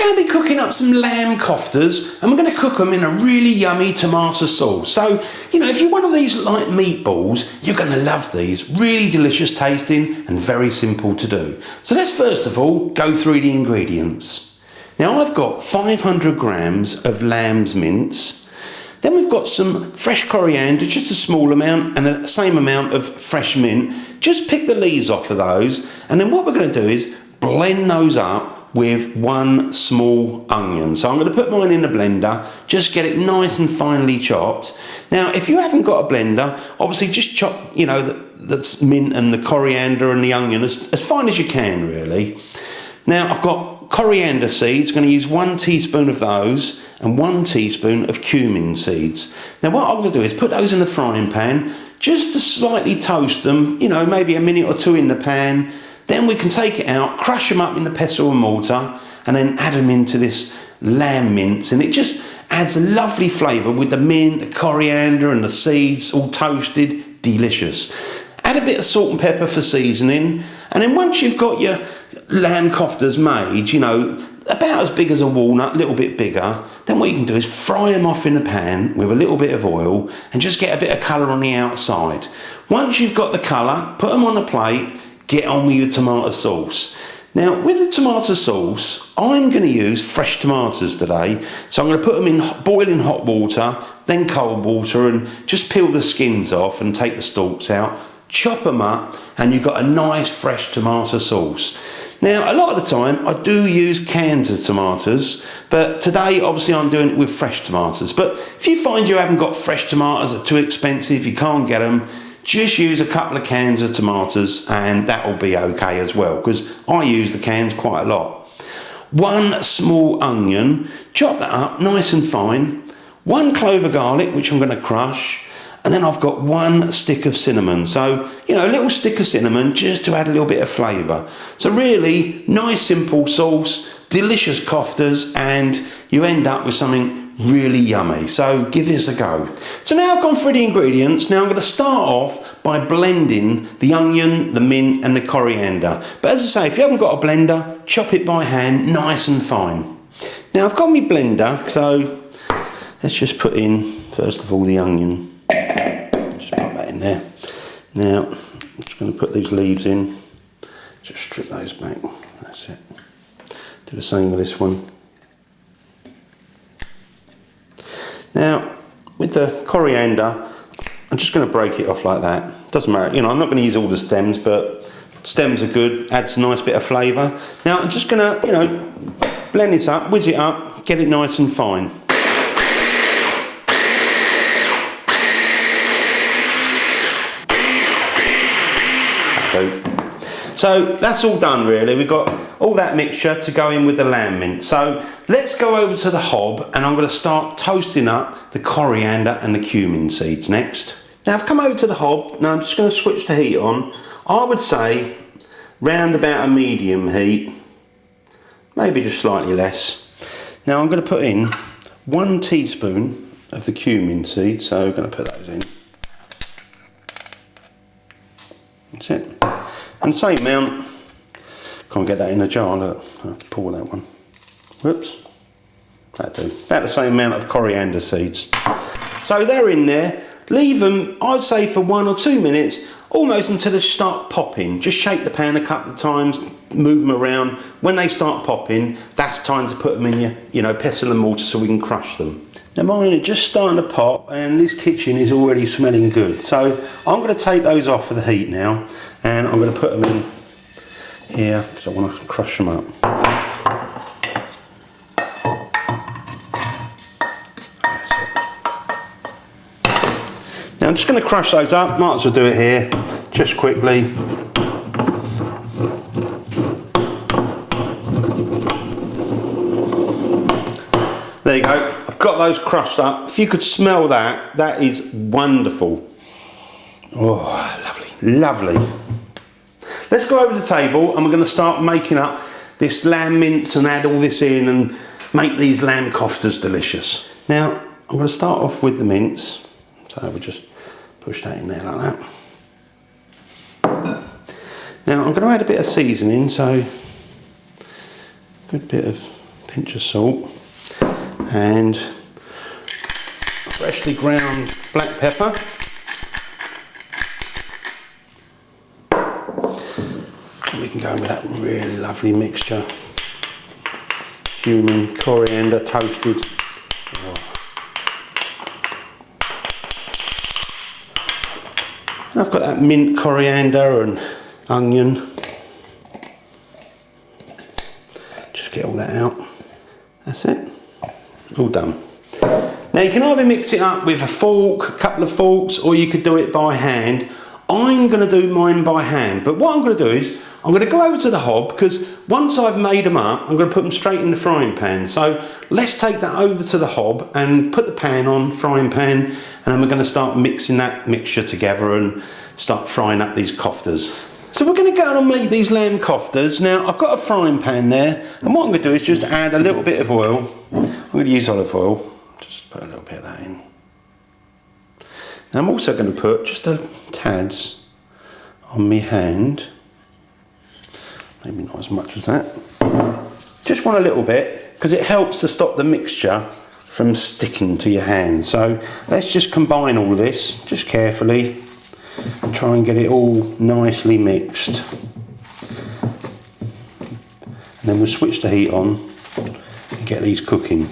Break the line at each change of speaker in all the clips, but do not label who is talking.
going to be cooking up some lamb koftas, and we're going to cook them in a really yummy tomato sauce. So, you know, if you're one of these like meatballs, you're going to love these. Really delicious tasting and very simple to do. So let's first of all go through the ingredients. Now I've got 500 grams of lamb's mince. Then we've got some fresh coriander, just a small amount, and the same amount of fresh mint. Just pick the leaves off of those, and then what we're going to do is blend those up with one small onion. So I'm going to put mine in the blender, just get it nice and finely chopped. Now, if you haven't got a blender, obviously just chop, you know, the mint and the coriander and the onion as fine as you can, really. Now, I've got coriander seeds, going to use 1 teaspoon of those and 1 teaspoon of cumin seeds. Now, what I'm going to do is put those in the frying pan, just to slightly toast them, you know, maybe a minute or two in the pan. Then we can take it out, crush them up in the pestle and mortar, and then add them into this lamb mince, and it just adds a lovely flavour with the mint, the coriander and the seeds all toasted. Delicious. Add a bit of salt and pepper for seasoning, and then once you've got your lamb koftas made, you know, about as big as a walnut, a little bit bigger, then what you can do is fry them off in the pan with a little bit of oil and just get a bit of colour on the outside. Once you've got the colour, put them on a plate, get on with your tomato sauce. Now, with the tomato sauce, I'm going to use fresh tomatoes today. So I'm going to put them in boiling hot water, then cold water, and just peel the skins off and take the stalks out, chop them up, and you've got a nice fresh tomato sauce. Now, a lot of the time, I do use cans of tomatoes, but today, obviously, I'm doing it with fresh tomatoes. But if you find you haven't got fresh tomatoes, they're too expensive, you can't get them, just use a couple of cans of tomatoes and that will be okay as well, because I use the cans quite a lot. 1 small onion, chop that up nice and fine. 1 clove of garlic, which I'm going to crush. And then I've got 1 stick of cinnamon. So, you know, a little stick of cinnamon just to add a little bit of flavour. So really nice simple sauce, delicious koftas, and you end up with something really yummy. So give this a go. So now I've gone through the ingredients. Now I'm going to start off by blending the onion, the mint and the coriander. But as I say, if you haven't got a blender, chop it by hand nice and fine. Now I've got my blender, so let's just put in first of all the onion. Just put that in there. Now I'm just going to put these leaves in. Just strip those back. That's it. Do the same with this one. Now, with the coriander, I'm just going to break it off like that. Doesn't matter, you know, I'm not going to use all the stems, but stems are good, adds a nice bit of flavour. Now, I'm just going to, you know, blend it up, whiz it up, get it nice and fine. So that's all done really. We've got all that mixture to go in with the lamb mince. So let's go over to the hob and I'm going to start toasting up the coriander and the cumin seeds next. Now I've come over to the hob. Now I'm just going to switch the heat on. I would say round about a medium heat, maybe just slightly less. Now I'm going to put in 1 teaspoon of the cumin seeds. So we're going to put those in. That's it. And same amount, can't get that in a jar, look, I have to pour that one. Whoops, that'll do. About the same amount of coriander seeds. So they're in there, leave them, I'd say for 1 or 2 minutes, almost until they start popping. Just shake the pan a couple of times, move them around. When they start popping, that's time to put them in your, you know, pestle and mortar so we can crush them. Now mine are just starting to pop and this kitchen is already smelling good. So I'm going to take those off of the heat now and I'm going to put them in here because I want to crush them up. Now I'm just going to crush those up, might as well do it here, just quickly. There you go. Got those crushed up. If you could smell that, that is wonderful. Oh, lovely, lovely. Let's go over to the table and we're going to start making up this lamb mince and add all this in and make these lamb koftas delicious. Now, I'm going to start off with the mince. So we'll just push that in there like that. Now, I'm going to add a bit of seasoning, so a good bit of pinch of salt, and freshly ground black pepper. And we can go with that really lovely mixture. Cumin, coriander, toasted. Oh. And I've got that mint, coriander and onion. Just get all that out. That's it. All done. Now you can either mix it up with a fork, a couple of forks, or you could do it by hand. I'm going to do mine by hand, but what I'm going to do is I'm going to go over to the hob, because once I've made them up, I'm going to put them straight in the frying pan. So let's take that over to the hob and put the pan on, frying pan, and then we're going to start mixing that mixture together and start frying up these koftas. So we're going to go and make these lamb koftas. Now I've got a frying pan there, and what I'm going to do is just add a little bit of oil. I'm going to use olive oil. Just put a little bit of that in. Now I'm also going to put just a tads on my hand. Maybe not as much as that. Just want a little bit, because it helps to stop the mixture from sticking to your hand. So let's just combine all this, just carefully, and try and get it all nicely mixed. And then we'll switch the heat on and get these cooking.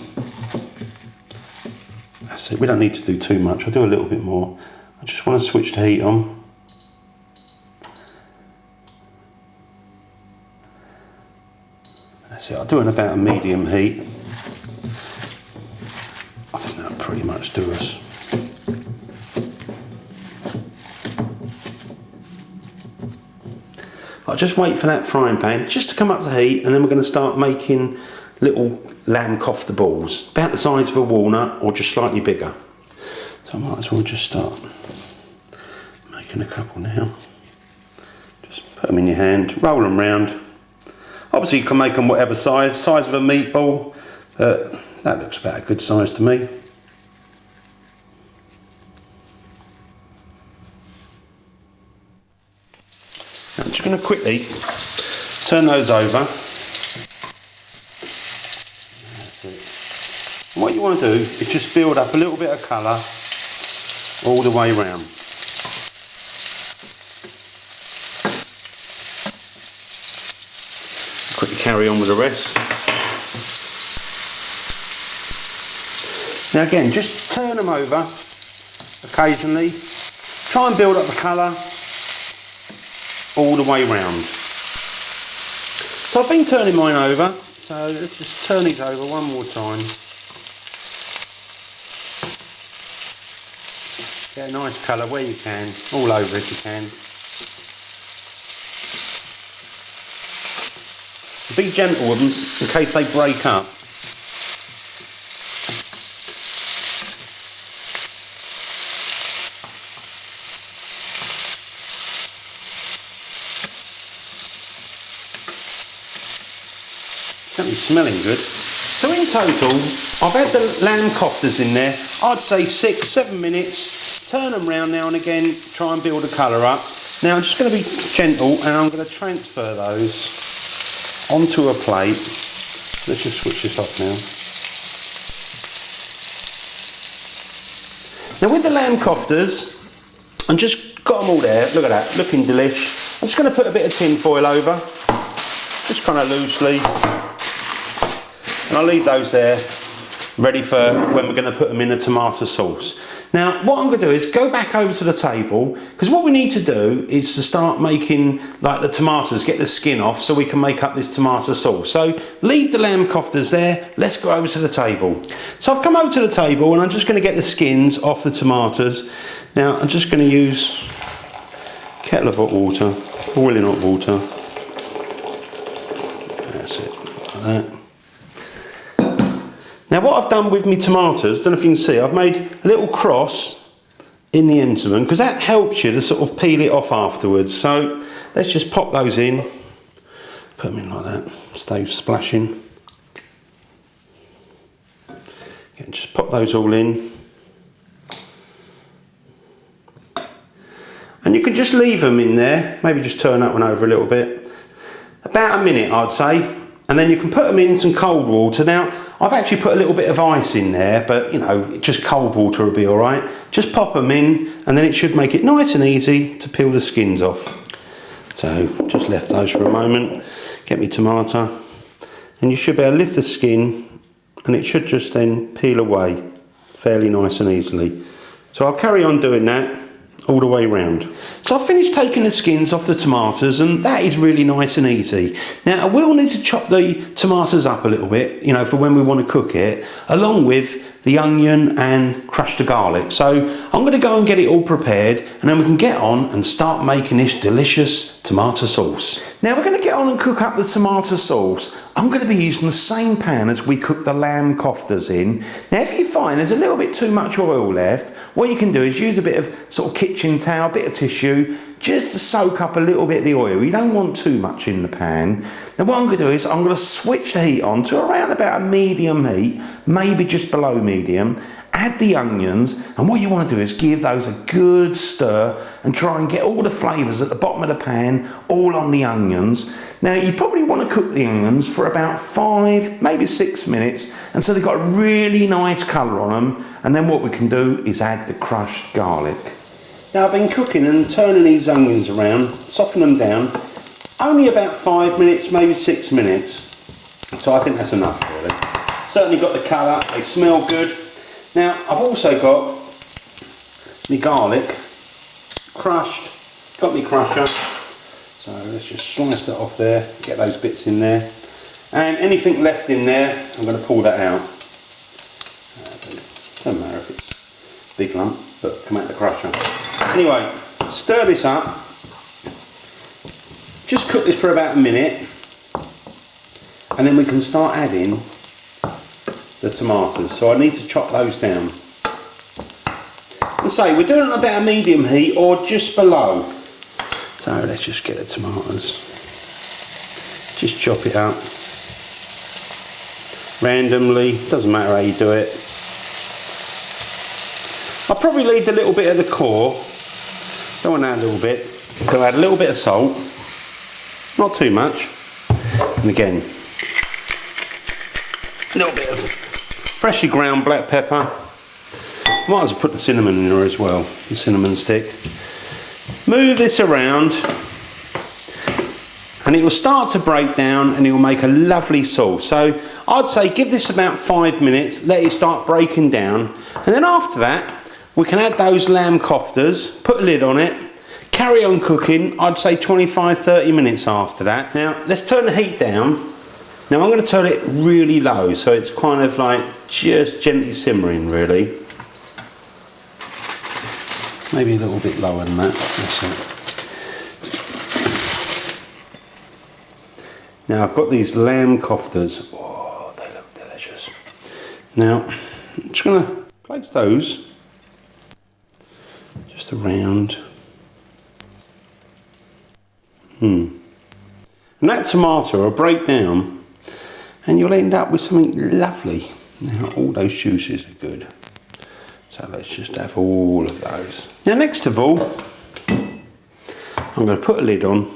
That's it, we don't need to do too much, I'll do a little bit more. I just want to switch the heat on. That's it, I'll do it in about a medium heat. I think that'll pretty much do us. I'll just wait for that frying pan just to come up to heat, and then we're going to start making little lamb kofta balls, about the size of a walnut or just slightly bigger. So I might as well just start making a couple now. Just put them in your hand, roll them round. Obviously you can make them whatever size of a meatball, that looks about a good size to me. Now I'm just going to quickly turn those over. That's it. And what you want to do is just build up a little bit of colour all the way round. Quickly carry on with the rest. Now again, just turn them over occasionally. Try and build up the colour all the way round. So I've been turning mine over, so let's just turn these over one more time. Get a nice colour where you can, all over if you can. Be gentle with them in case they break up. Certainly smelling good. So in total, I've had the lamb koftas in there, I'd say 6-7 minutes. Turn them round now and again, try and build a colour up. Now I'm just going to be gentle, and I'm going to transfer those onto a plate. Let's just switch this off now. Now with the lamb koftas, I've just got them all there. Look at that, looking delish. I'm just going to put a bit of tin foil over, just kind of loosely, and I'll leave those there ready for when we're going to put them in a tomato sauce. Now what I'm going to do is go back over to the table, because what we need to do is to start making like the tomatoes, get the skin off so we can make up this tomato sauce. So leave the lamb koftas there, let's go over to the table. So I've come over to the table and I'm just going to get the skins off the tomatoes. Now I'm just going to use a kettle of hot water, boiling hot water. That's it, like that. Now what I've done with my tomatoes, don't know if you can see, I've made a little cross in the ends of them, because that helps you to sort of peel it off afterwards. So let's just pop those in, put them in like that, stay splashing. Again, just pop those all in. And you can just leave them in there, maybe just turn that one over a little bit. About a minute I'd say. and then you can put them in some cold water. Now, I've actually put a little bit of ice in there, but you know, just cold water will be all right. Just pop them in, and then it should make it nice and easy to peel the skins off. So, just left those for a moment. Get me tomato, and you should be able to lift the skin, and it should just then peel away fairly nice and easily. So I'll carry on doing that all the way round. So I've finished taking the skins off the tomatoes, and that is really nice and easy. Now I will need to chop the tomatoes up a little bit, you know, for when we want to cook it, along with the onion and crush the garlic. So I'm going to go and get it all prepared, and then we can get on and start making this delicious tomato sauce. Now we're going to get on and cook up the tomato sauce. I'm going to be using the same pan as we cooked the lamb koftas in. Now if you find there's a little bit too much oil left, what you can do is use a bit of sort of kitchen towel, a bit of tissue, just to soak up a little bit of the oil. You don't want too much in the pan. Now what I'm going to do is I'm going to switch the heat on to around about a medium heat, maybe just below medium. Add the onions, and what you want to do is give those a good stir and try and get all the flavours at the bottom of the pan all on the onions. Now you probably want to cook the onions for about 5, maybe 6 minutes, and so they've got a really nice colour on them, and then what we can do is add the crushed garlic. Now I've been cooking and turning these onions around, softening them down, only about 5 minutes, maybe 6 minutes, so I think that's enough really. Certainly got the colour, they smell good. Now I've also got the garlic crushed, got my crusher, so let's just slice that off there, get those bits in there, and anything left in there I'm going to pull that out. Doesn't matter if it's a big lump, but come out the crusher. Anyway, stir this up, just cook this for about a minute, and then we can start adding the tomatoes. So I need to chop those down. And say we're doing it about a medium heat or just below. So let's just get the tomatoes. Just chop it up randomly. Doesn't matter how you do it. I'll probably leave a little bit of the core. Don't want to add a little bit. I'm going to add a little bit of salt. Not too much. And again, a little bit of freshly ground black pepper. Might as well put the cinnamon in there as well, the cinnamon stick. Move this around, and it will start to break down, and it will make a lovely sauce. So I'd say give this about 5 minutes, let it start breaking down, and then after that we can add those lamb koftas, put a lid on it, carry on cooking. I'd say 25-30 minutes after that. Now let's turn the heat down. Now I'm going to turn it really low, so it's kind of like just gently simmering really. Maybe a little bit lower than that. That's it. Now I've got these lamb koftas. Oh, they look delicious. Now I'm just going to place those just around. And that tomato will break down, and you'll end up with something lovely. Now all those juices are good, so let's just have all of those. Now next of all, I'm going to put a lid on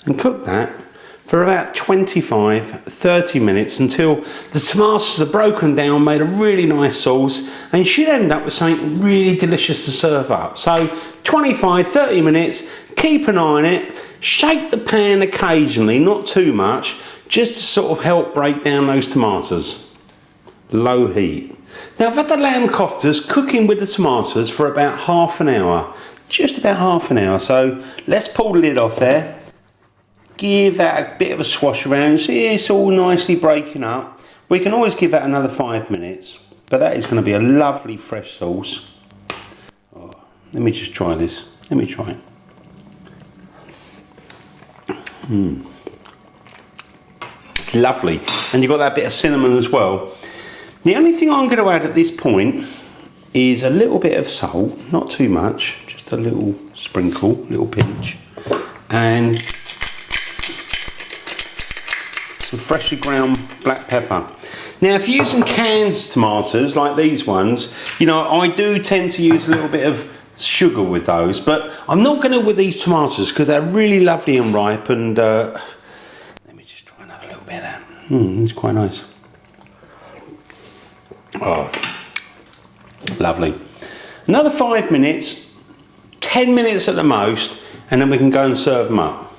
and cook that for about 25-30 minutes until the tomatoes are broken down, made a really nice sauce, and you should end up with something really delicious to serve up. So 25-30 minutes, keep an eye on it, shake the pan occasionally, not too much, just to sort of help break down those tomatoes. Low heat. Now I've had the lamb koftas cooking with the tomatoes for about half an hour, just about half an hour. So let's pull the lid off there, give that a bit of a swash around, see it's all nicely breaking up. We can always give that another 5 minutes, but that is going to be a lovely fresh sauce. Oh, let me just try this, let me try it. Lovely, and you've got that bit of cinnamon as well. The only thing I'm going to add at this point is a little bit of salt, not too much, just a little sprinkle, little pinch, and some freshly ground black pepper. Now if you're using canned tomatoes like these ones, you know, I do tend to use a little bit of sugar with those, but I'm not going to with these tomatoes because they're really lovely and ripe, and It's quite nice. Oh, lovely. Another 5 minutes, 10 minutes at the most, and then we can go and serve them up.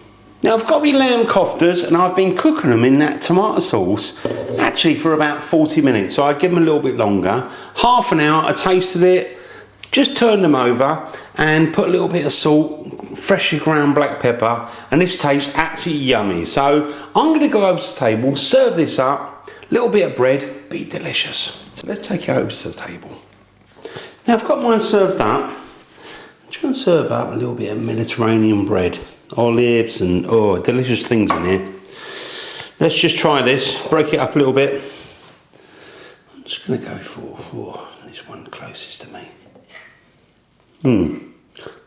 Now I've got my lamb koftas and I've been cooking them in that tomato sauce actually for about 40 minutes. So I give them a little bit longer. Half an hour, I tasted it, just turned them over and put a little bit of salt, freshly ground black pepper, and this tastes absolutely yummy. So I'm going to go over to the table, serve this up, a little bit of bread, be delicious. So let's take it over to the table. Now I've got mine served up. I'm just going to serve up a little bit of Mediterranean bread. Olives and delicious things in here. Let's just try this, break it up a little bit. I'm just going to go for this one closest to me.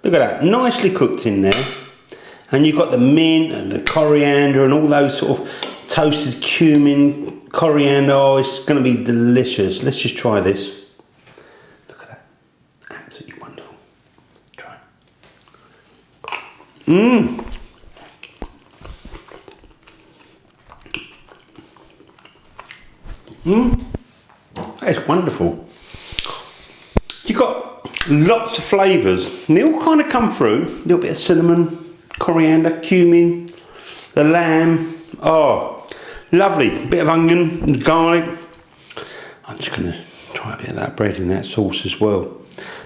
Look at that, nicely cooked in there. And you've got the mint and the coriander and all those sort of toasted cumin, coriander. Oh, it's going to be delicious. Let's just try this. Look at that, absolutely wonderful. Try. That's wonderful. You've got lots of flavours. They all kind of come through. A little bit of cinnamon, coriander, cumin, the lamb. Oh, lovely. Bit of onion and garlic. I'm just going to try a bit of that bread in that sauce as well.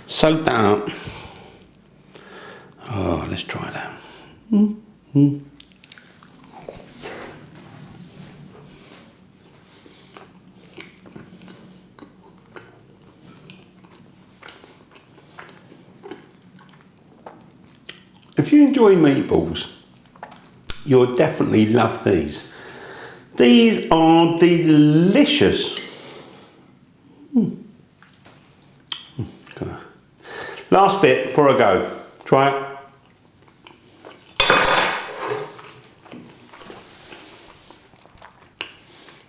Soak that up. Oh, let's try that. If you enjoy meatballs, you'll definitely love these. These are delicious. Last bit before I go. Try it.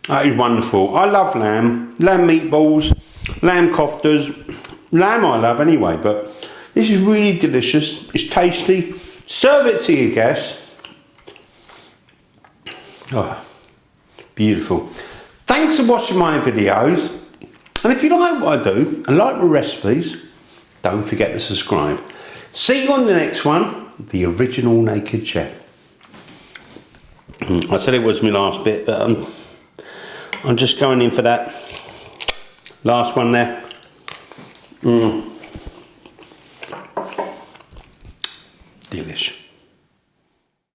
That is wonderful. I love lamb meatballs, lamb koftas. Lamb I love anyway, but this is really delicious. It's tasty. Serve it to your guests. Oh, beautiful. Thanks for watching my videos. And if you like what I do and like my recipes, don't forget to subscribe. See you on the next one, the original Naked Chef. I said it was my last bit, but I'm just going in for that last one there.